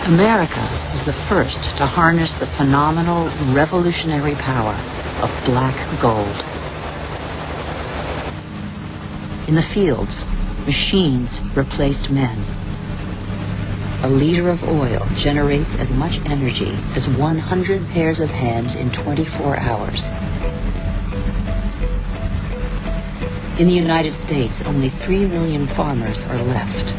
America was the first to harness the phenomenal, revolutionary power of black gold. In the fields, machines replaced men. A liter of oil generates as much energy as 100 pairs of hands in 24 hours. In the United States, only 3 million farmers are left.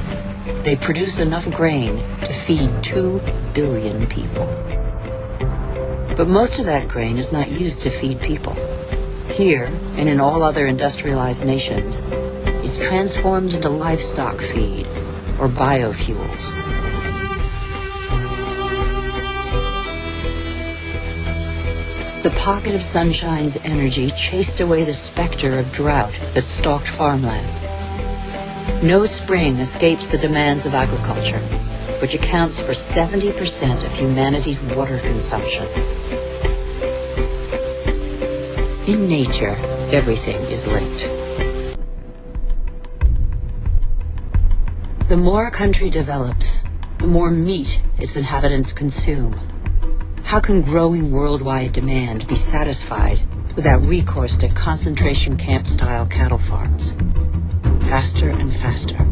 They produce enough grain to feed 2 billion people. But most of that grain is not used to feed people. Here, and in all other industrialized nations, it's transformed into livestock feed or biofuels. The pocket of sunshine's energy chased away the specter of drought that stalked farmland. No spring escapes the demands of agriculture, which accounts for 70% of humanity's water consumption. In nature, everything is linked. The more a country develops, the more meat its inhabitants consume. How can growing worldwide demand be satisfied without recourse to concentration camp-style cattle farms? Faster and faster,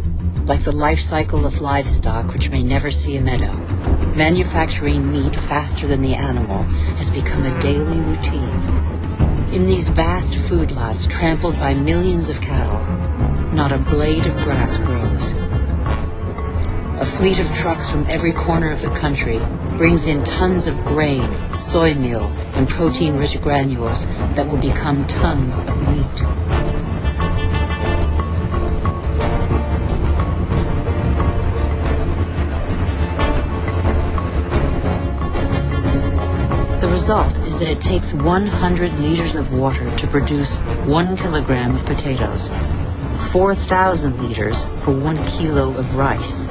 like the life cycle of livestock which may never see a meadow, manufacturing meat faster than the animal has become a daily routine. In these vast food lots trampled by millions of cattle, not a blade of grass grows. A fleet of trucks from every corner of the country brings in tons of grain, soy meal, and protein-rich granules that will become tons of meat. The result is that it takes 100 liters of water to produce 1 kilogram of potatoes, 4,000 liters for 1 kilo of rice,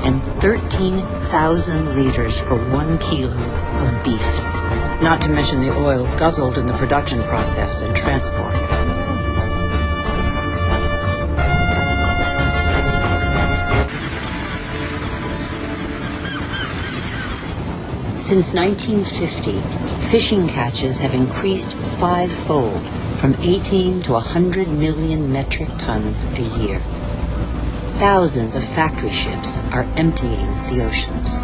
and 13,000 liters for 1 kilo of beef, not to mention the oil guzzled in the production process and transport. Since 1950, fishing catches have increased 5-fold, from 18 to 100 million metric tons a year. Thousands of factory ships are emptying the oceans.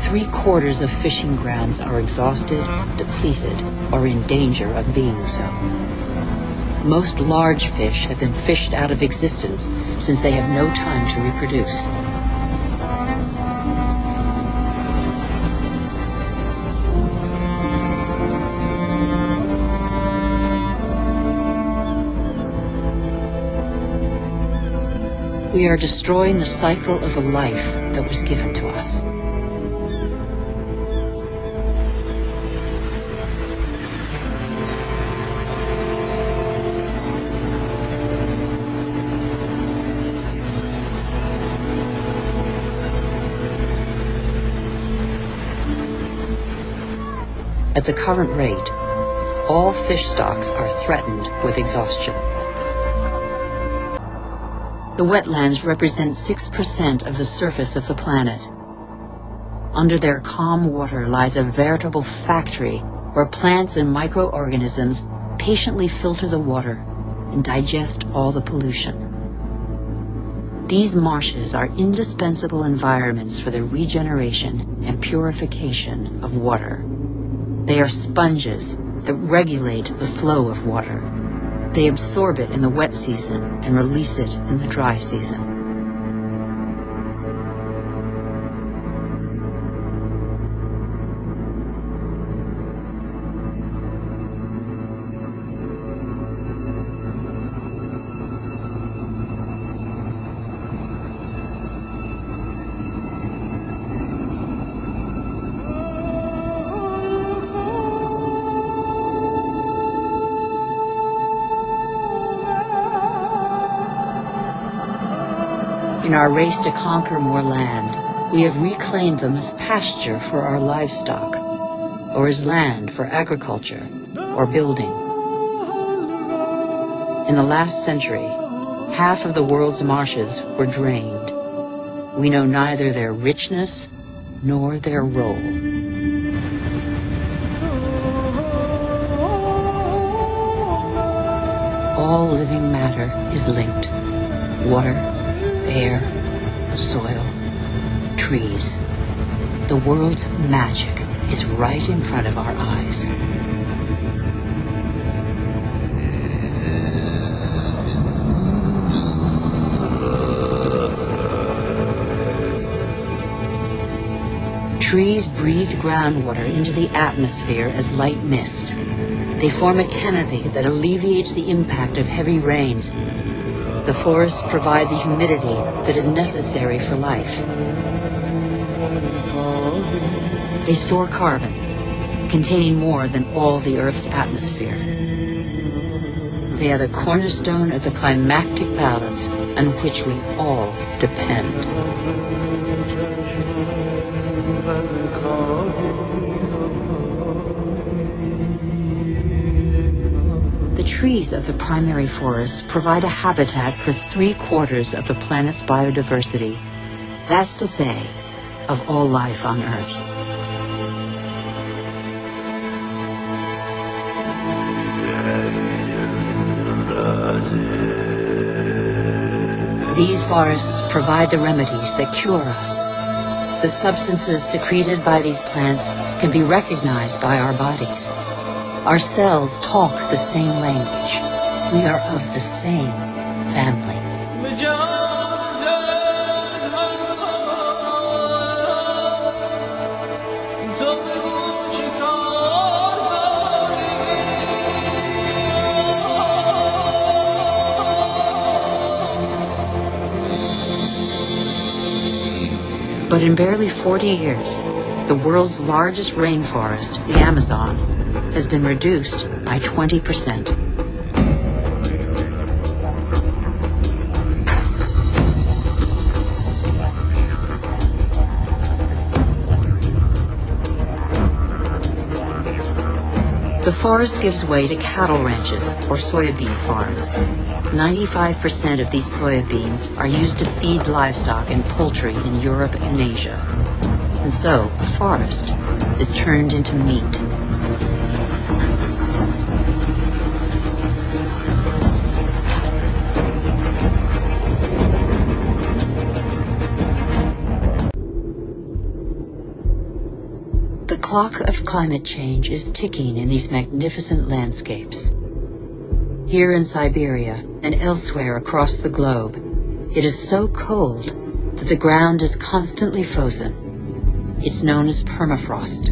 3/4 of fishing grounds are exhausted, depleted, or in danger of being so. Most large fish have been fished out of existence since they have no time to reproduce. We are destroying the cycle of a life that was given to us. At the current rate, all fish stocks are threatened with exhaustion. The wetlands represent 6% of the surface of the planet. Under their calm water lies a veritable factory where plants and microorganisms patiently filter the water and digest all the pollution. These marshes are indispensable environments for the regeneration and purification of water. They are sponges that regulate the flow of water. They absorb it in the wet season and release it in the dry season. In our race to conquer more land, we have reclaimed them as pasture for our livestock, or as land for agriculture or building. In the last century, half of the world's marshes were drained. we know neither their richness nor their role. All living matter is linked. Water, air, soil, trees. The world's magic is right in front of our eyes. Trees breathe groundwater into the atmosphere as light mist. They form a canopy that alleviates the impact of heavy rains. The forests provide the humidity that is necessary for life. They store carbon, containing more than all the Earth's atmosphere. They are the cornerstone of the climactic balance on which we all depend. The trees of the primary forests provide a habitat for 3/4 of the planet's biodiversity. That's to say, of all life on Earth. These forests provide the remedies that cure us. The substances secreted by these plants can be recognized by our bodies. Our cells talk the same language. We are of the same family. But in barely 40 years, the world's largest rainforest, the Amazon, has been reduced by 20%. The forest gives way to cattle ranches or soybean farms. 95% of these soybeans are used to feed livestock and poultry in Europe and Asia. And so, a forest is turned into meat. The clock of climate change is ticking in these magnificent landscapes. Here in Siberia and elsewhere across the globe, it is so cold that the ground is constantly frozen. It's known as permafrost.